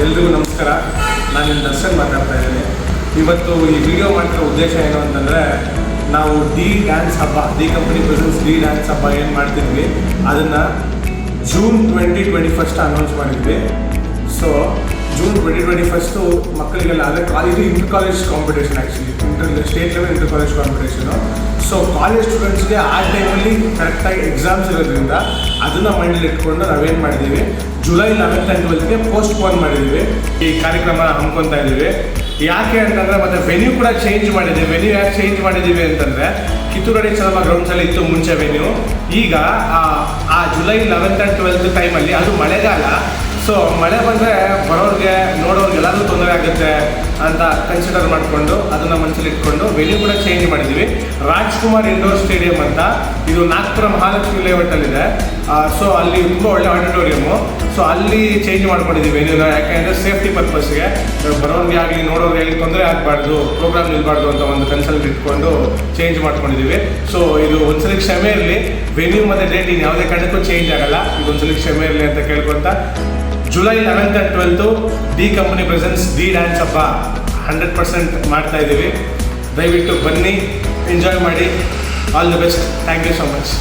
ಎಲ್ರಿಗೂ ನಮಸ್ಕಾರ. ನಾನು ನಿಮ್ಮ ದರ್ಶನ್ ಮಾತಾಡ್ತಾ ಇದ್ದೀನಿ. ಇವತ್ತು ಈ ವಿಡಿಯೋ ಮಾಡ್ತಿರೋ ಉದ್ದೇಶ ಏನು ಅಂತಂದರೆ, ನಾವು ಡಿ ಡ್ಯಾನ್ಸ್ ಹಬ್ಬ, D company presents the dance ಹಬ್ಬ ಏನು ಮಾಡ್ತಿದ್ವಿ ಅದನ್ನು ಜೂನ್ 2021 ಅನೌನ್ಸ್ ಮಾಡಿದ್ವಿ. ಸೊ ಜೂನ್ 2021 ಮಕ್ಕಳಿಗೆಲ್ಲ ಆದರೆ ಇದು inter college competition, actually state level inter college competition. So college ಸ್ಟೂಡೆಂಟ್ಸ್ಗೆ ಆ ಟೈಮಲ್ಲಿ ಕರೆಕ್ಟಾಗಿ ಎಕ್ಸಾಮ್ಸ್ ಇರೋದ್ರಿಂದ ಅದನ್ನು ಮೈಂಡಲ್ಲಿ ಇಟ್ಕೊಂಡು ನಾವೇನು ಮಾಡಿದ್ದೀವಿ, July 11th and 12th postpone ಮಾಡಿದ್ದೀವಿ. ಈ ಕಾರ್ಯಕ್ರಮ ಹಮ್ಕೊತಾ ಇದ್ದೀವಿ. ಯಾಕೆ ಅಂತಂದರೆ ಮತ್ತು ವೆನ್ಯೂ ಕೂಡ ಚೇಂಜ್ ಮಾಡಿದ್ದೀವಿ. ವೆನ್ಯೂ ಯಾಕೆ ಚೇಂಜ್ ಮಾಡಿದ್ದೀವಿ ಅಂತಂದರೆ, ಕಿತ್ತೂರಡಿ ಚೆನ್ನಮ್ಮ ಗ್ರೌಂಡ್ಸಲ್ಲಿ ಇತ್ತು ಮುಂಚೆ ವೆನ್ಯೂ. ಈಗ ಆ ಜುಲೈ 11th and 12th ಟೈಮಲ್ಲಿ ಅದು ಮಳೆಗಾಲ. ಸೊ ಮಳೆ ಬಂದರೆ ಬರೋರಿಗೆ ನೋಡೋರಿಗೆಲ್ಲರೂ ತೊಂದರೆ ಆಗುತ್ತೆ ಅಂತ ಕನ್ಸಿಡರ್ ಮಾಡಿಕೊಂಡು ಅದನ್ನು ಮನಸ್ಸಲ್ಲಿ ಇಟ್ಕೊಂಡು ವೆನ್ಯೂ ಕೂಡ ಚೇಂಜ್ ಮಾಡಿದ್ದೀವಿ. ರಾಜ್ಕುಮಾರ್ ಇಂಡೋರ್ ಸ್ಟೇಡಿಯಂ ಅಂತ, ಇದು ನಾಗ್ಪುರ ಮಹಾಲಕ್ಷ್ಮಿ ಲೇಔಟಲ್ಲಿದೆ. ಸೊ ಅಲ್ಲಿ ತುಂಬ ಒಳ್ಳೆ ಆಡಿಟೋರಿಯಮ್ಮು. ಸೊ ಅಲ್ಲಿ ಚೇಂಜ್ ಮಾಡ್ಕೊಂಡಿದ್ದೀವಿ ವೆನ್ಯೂನ. ಯಾಕೆಂದರೆ ಸೇಫ್ಟಿ ಪರ್ಪಸ್ಗೆ ಬರೋರಿಗೆ ಆಗಲಿ ನೋಡೋರಿಗೆ ಆಗಲಿ ತೊಂದರೆ ಆಗಬಾರ್ದು, ಪ್ರೋಗ್ರಾಮ್ ನಿಲ್ಬಾರ್ದು ಅಂತ ಒಂದು ಕನ್ಸಲ್ಟ್ ಇಟ್ಕೊಂಡು ಚೇಂಜ್ ಮಾಡ್ಕೊಂಡಿದ್ದೀವಿ. ಸೊ ಇದು ಒಂದ್ಸಲಿ ಕ್ಷಮೆ ಇರಲಿ, ವೆನ್ಯೂ ಮತ್ತು ಡೇಟ್ ಇನ್ನು ಯಾವುದೇ ಕಾರಣಕ್ಕೂ ಚೇಂಜ್ ಆಗಲ್ಲ. ಇದು ಒಂದ್ಸಲಿ ಕ್ಷಮೆ ಇರಲಿ ಅಂತ ಕೇಳ್ಕೊತ July 11th and 12th the company presents the dance ಹಬ್ಬ 100% ಮಾಡ್ತಾ ಇದ್ದೀವಿ. ದಯವಿಟ್ಟು ಬನ್ನಿ, ಎಂಜಾಯ್ ಮಾಡಿ. All the best. Thank you so much.